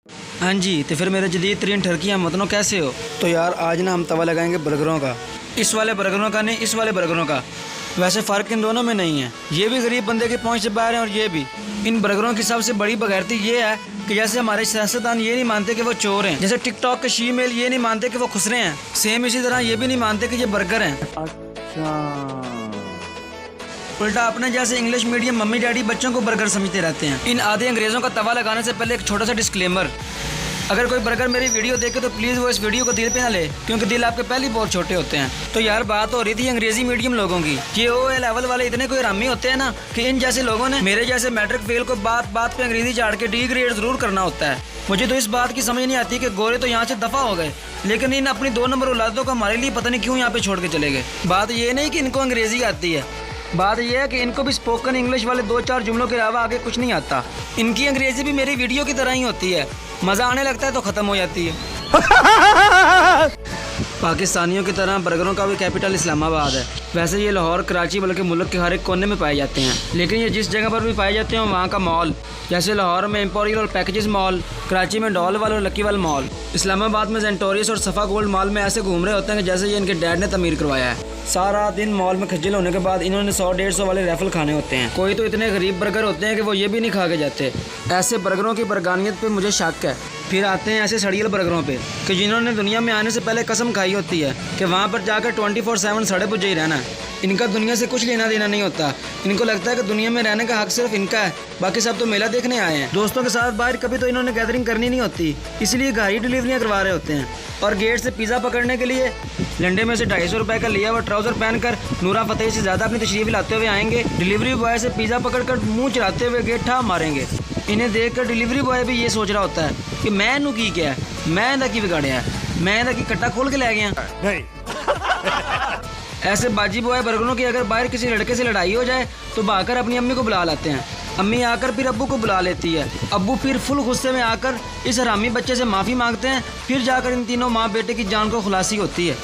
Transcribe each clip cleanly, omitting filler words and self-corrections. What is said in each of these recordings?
हाँ जी, तो फिर मेरे जदीद तरीन ठरकी हम वतनों कैसे हो? तो यार आज ना हम तवा लगाएंगे बर्गरों का। इस वाले बर्गरों का नहीं, इस वाले बर्गरों का। वैसे फ़र्क इन दोनों में नहीं है, ये भी गरीब बंदे की पहुंच से बाहर हैं और ये भी। इन बर्गरों की सबसे बड़ी बगैरती ये है कि जैसे हमारे सियासतदान ये नहीं मानते कि वो चोर हैं, जैसे टिकटॉक के शीमेल ये नहीं मानते कि वो खुसरे हैं, सेम इसी तरह ये भी नहीं मानते कि ये बर्गर हैं। अच्छा। उल्टा अपने जैसे इंग्लिश मीडियम मम्मी डैडी बच्चों को बर्गर समझते रहते हैं। इन आधे अंग्रेज़ों का तवा लगाने से पहले एक छोटा सा डिस्क्लेमर, अगर कोई बर्गर मेरी वीडियो देखे तो प्लीज़ वो इस वीडियो को दिल पे ना ले, क्योंकि दिल आपके पहले ही बहुत छोटे होते हैं। तो यार बात हो रही थी अंग्रेजी मीडियम लोगों की। ये ओ लेवल वाले इतने कोई हरामी होते हैं ना कि इन जैसे लोगों ने मेरे जैसे मैट्रिक फेल को बात बात पे अंग्रेजी झाड़ के डी ग्रेड जरूर करना होता है। मुझे तो इस बात की समझ नहीं आती कि गोरे तो यहाँ से दफ़ा हो गए, लेकिन इन अपनी 2 नंबर औलादों को हमारे लिए पता नहीं क्यों यहाँ पे छोड़ के चले गए। बात ये नहीं कि इनको अंग्रेजी आती है, बात यह है कि इनको भी स्पोकन इंग्लिश वाले 2-4 जुमलों के अलावा आगे कुछ नहीं आता। इनकी अंग्रेजी भी मेरी वीडियो की तरह ही होती है, मज़ा आने लगता है तो ख़त्म हो जाती है। पाकिस्तानियों की तरह बर्गरों का भी कैपिटल इस्लामाबाद है। वैसे ये लाहौर, कराची बल्कि मुल्क के हर एक कोने में पाए जाते हैं, लेकिन ये जिस जगह पर भी पाए जाते हैं वहाँ का मॉल, जैसे लाहौर में एम्पोरियल और पैकेजेस मॉल, कराची में डॉलवाल और लकीवाल मॉल, इस्लामाबाद में जेंटोरियस और सफ़ा गोल्ड मॉल में ऐसे घूम रहे होते हैं कि जैसे ये इनके डैड ने तमीर करवाया है। सारा दिन मॉल में खज्जल होने के बाद इन्होंने 100-150 वाले रैफल खाने होते हैं। कोई तो इतने गरीब बर्गर होते हैं कि वो ये भी नहीं खा के जाते। ऐसे बर्गरों की बरगानियत पे मुझे शक है। फिर आते हैं ऐसे सड़ियल बर्गरों पे कि जिन्होंने दुनिया में आने से पहले कसम खाई होती है कि वहाँ पर जाकर 24/7 सड़े पुजे ही रहना है। इनका दुनिया से कुछ लेना देना नहीं होता। इनको लगता है कि दुनिया में रहने का हक सिर्फ इनका है, बाकी सब तो मेला देखने आए हैं। दोस्तों के साथ बाहर कभी तो इन्होंने गैदरिंग करनी नहीं होती, इसलिए घर ही डिलीवरियाँ करवा रहे होते हैं। और गेट से पिज़्ज़ा पकड़ने के लिए लंडे में से 250 रुपये का लिया हुआ ट्राउज़र पहनकर नूरा फतेह से ज़्यादा अपनी तशरीफ़ लाते हुए आएंगे। डिलीवरी बॉय से पिज़्ज़ा पकड़कर मुँह चढ़ाते हुए गेट ठा मारेंगे। इन्हें देखकर डिलीवरी बॉय भी ये सोच रहा होता है कि मैं नू की क्या है, मैं इनका की बिगाड़िया है, मैं इनका की कट्टा खोल के ले गया नहीं। ऐसे बाजी बॉय बर्गरों की अगर बाहर किसी लड़के से लड़ाई हो जाए तो भागकर अपनी अम्मी को बुला लाते हैं। अम्मी आकर फिर अब्बू को बुला लेती है। अब्बू फिर फुल गुस्से में आकर इस हरामी बच्चे से माफ़ी मांगते हैं। फिर जाकर इन तीनों माँ बेटे की जान को खुलासी होती है।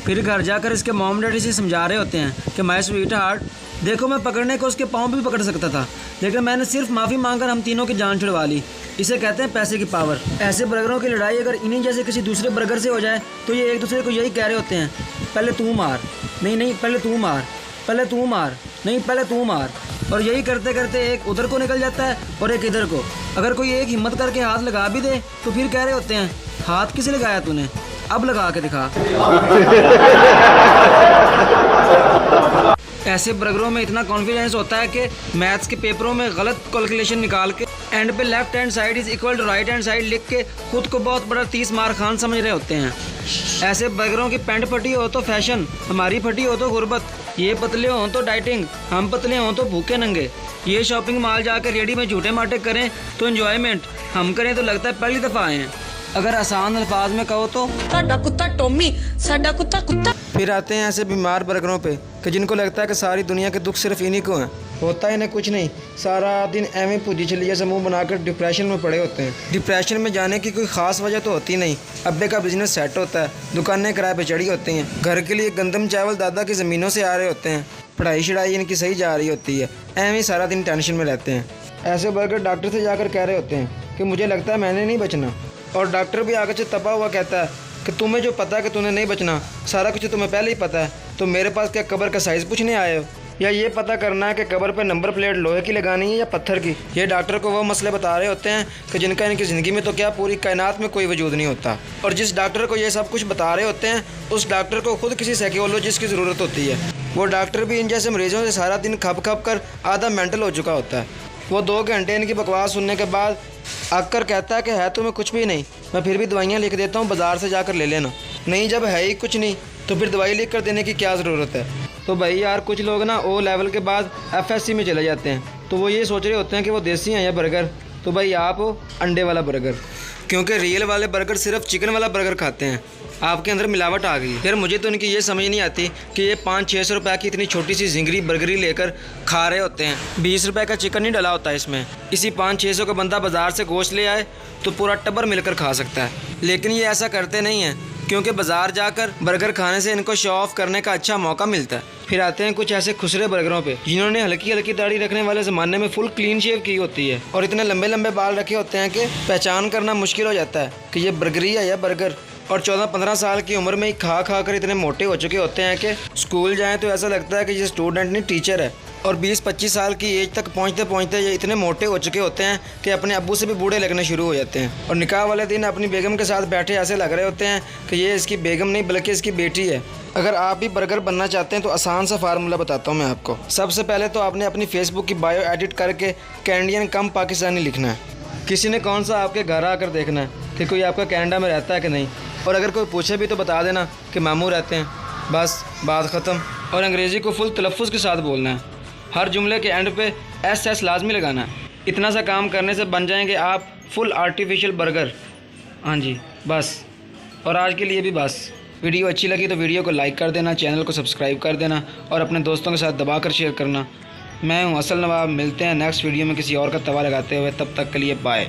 फिर घर जाकर इसके मॉम डैडी से समझा रहे होते हैं कि माय स्वीट हार्ट, देखो मैं पकड़ने को उसके पाँव भी पकड़ सकता था, लेकिन मैंने सिर्फ माफ़ी मांगकर हम तीनों की जान छुड़वा ली। इसे कहते हैं पैसे की पावर। ऐसे बर्गरों की लड़ाई अगर इन्हीं जैसे किसी दूसरे बर्गर से हो जाए तो ये एक दूसरे को यही कह रहे होते हैं, पहले तू मार, नहीं पहले तू मार, पहले तू मार, नहीं पहले तू मार। और यही करते करते एक उधर को निकल जाता है और एक इधर को। अगर कोई एक हिम्मत करके हाथ लगा भी दे तो फिर कह रहे होते हैं, हाथ किसे लगाया तूने, अब लगा के दिखा। ऐसे बर्गरों में इतना कॉन्फिडेंस होता है कि मैथ्स के पेपरों में गलत कैलकुलेशन निकाल के एंड पे left hand side is equal to right hand side लिख के खुद को बहुत बड़ा 30 मार खान समझ रहे होते हैं। ऐसे बर्गरों की पैंट फटी हो तो फैशन, हमारी फटी हो तो गुर्बत, ये पतले हों तो डाइटिंग, हम पतले हों तो भूखे नंगे। ये शॉपिंग मॉल जाकर रेडी में झूठे माटे करें तो एंजॉयमेंट, हम करें तो लगता है पहली दफ़ा आए हैं। अगर आसान अल्फाज में कहो तो साडा कुत्ता टॉमी, साडा कुत्ता कुत्ता। फिर आते हैं ऐसे बीमार बर्गरों पे कि जिनको लगता है कि सारी दुनिया के दुख सिर्फ इन्हीं को हैं। होता है इन्हें कुछ नहीं, सारा दिन एवं पूजी छलिया से मुँह बनाकर डिप्रेशन में पड़े होते हैं। डिप्रेशन में जाने की कोई ख़ास वजह तो होती नहीं। अब्बे का बिजनेस सेट होता है, दुकानें किराए पे चढ़ी होती हैं, घर के लिए गंदम चावल दादा की ज़मीनों से आ रहे होते हैं, पढ़ाई शढ़ाई इनकी सही जा रही होती है, एवं सारा दिन टेंशन में रहते हैं। ऐसे बर्गर डॉक्टर से जाकर कह रहे होते हैं कि मुझे लगता है मैंने नहीं बचना, और डॉक्टर भी आगे से तपा हुआ कहता है कि तुम्हें जो पता है कि तुम्हें नहीं बचना, सारा कुछ तुम्हें पहले ही पता है, तो मेरे पास क्या कब्र का साइज़ पूछने आए हो, या ये पता करना है कि कब्र पे नंबर प्लेट लोहे की लगानी है या पत्थर की। ये डॉक्टर को वो मसले बता रहे होते हैं कि जिनका इनकी ज़िंदगी में तो क्या पूरी कायनात में कोई वजूद नहीं होता। और जिस डॉक्टर को ये सब कुछ बता रहे होते हैं उस डॉक्टर को खुद किसी साइकोलॉजिस्ट की ज़रूरत होती है। वो डॉक्टर भी इन जैसे मरीजों से सारा दिन खप खप कर आधा मेंटल हो चुका होता है। वो 2 घंटे इनकी बकवास सुनने के बाद आकर कहता है कि है तुम्हें कुछ भी नहीं, मैं फिर भी दवाइयाँ लिख देता हूँ, बाज़ार से जाकर ले लेना। नहीं, जब है ही कुछ नहीं तो फिर दवाई लिख कर देने की क्या ज़रूरत है। तो भाई यार कुछ लोग ना ओ लेवल के बाद FSC में चले जाते हैं, तो वो ये सोच रहे होते हैं कि वो देसी हैं या बर्गर, तो भाई आप हो अंडे वाला बर्गर, क्योंकि रियल वाले बर्गर सिर्फ चिकन वाला बर्गर खाते हैं। आपके अंदर मिलावट आ गई। यार मुझे तो इनकी ये समझ नहीं आती कि ये 500-600 रुपये की इतनी छोटी सी जिंगरी बर्गरी लेकर खा रहे होते हैं। 20 रुपये का चिकन नहीं डला होता इसमें। इसी 500-600 का बंदा बाज़ार से गोश्त ले आए तो पूरा टब्बर मिलकर खा सकता है, लेकिन ये ऐसा करते नहीं हैं, क्योंकि बाज़ार जाकर बर्गर खाने से इनको शो ऑफ करने का अच्छा मौका मिलता है। फिर आते हैं कुछ ऐसे खुसरे बर्गरों पे जिन्होंने हल्की हल्की दाढ़ी रखने वाले ज़माने में फुल क्लीन शेव की होती है और इतने लंबे लंबे बाल रखे होते हैं कि पहचान करना मुश्किल हो जाता है कि ये बर्गरी है या बर्गर। और 14-15 साल की उम्र में ही खा खा कर इतने मोटे हो चुके होते हैं कि स्कूल जाएं तो ऐसा लगता है कि ये स्टूडेंट नहीं टीचर है। और 20-25 साल की एज तक पहुंचते पहुंचते ये इतने मोटे हो चुके होते हैं कि अपने अब्बू से भी बूढ़े लगने शुरू हो जाते हैं। और निकाह वाले दिन अपनी बेगम के साथ बैठे ऐसे लग रहे होते हैं कि ये इसकी बेगम नहीं बल्कि इसकी बेटी है। अगर आप भी बर्गर बनना चाहते हैं तो आसान सा फार्मूला बताता हूँ मैं आपको। सबसे पहले तो आपने अपनी फेसबुक की बायो एडिट करके कैनेडियन कम पाकिस्तानी लिखना है। किसी ने कौन सा आपके घर आकर देखना है कि कोई आपका कनाडा में रहता है कि नहीं। और अगर कोई पूछे भी तो बता देना कि मामू रहते हैं, बस बात ख़त्म। और अंग्रेज़ी को फुल तलफ़्फ़ुज़ के साथ बोलना है। हर जुमले के एंड पे एस लाजमी लगाना है। इतना सा काम करने से बन जाएंगे आप फुल आर्टिफिशियल बर्गर। हाँ जी बस। और आज के लिए भी बस। वीडियो अच्छी लगी तो वीडियो को लाइक कर देना, चैनल को सब्सक्राइब कर देना और अपने दोस्तों के साथ दबा कर शेयर करना। मैं हूँ असल नवाब। मिलते हैं नेक्स्ट वीडियो में किसी और का तवा लगाते हुए। तब तक के लिए बाय।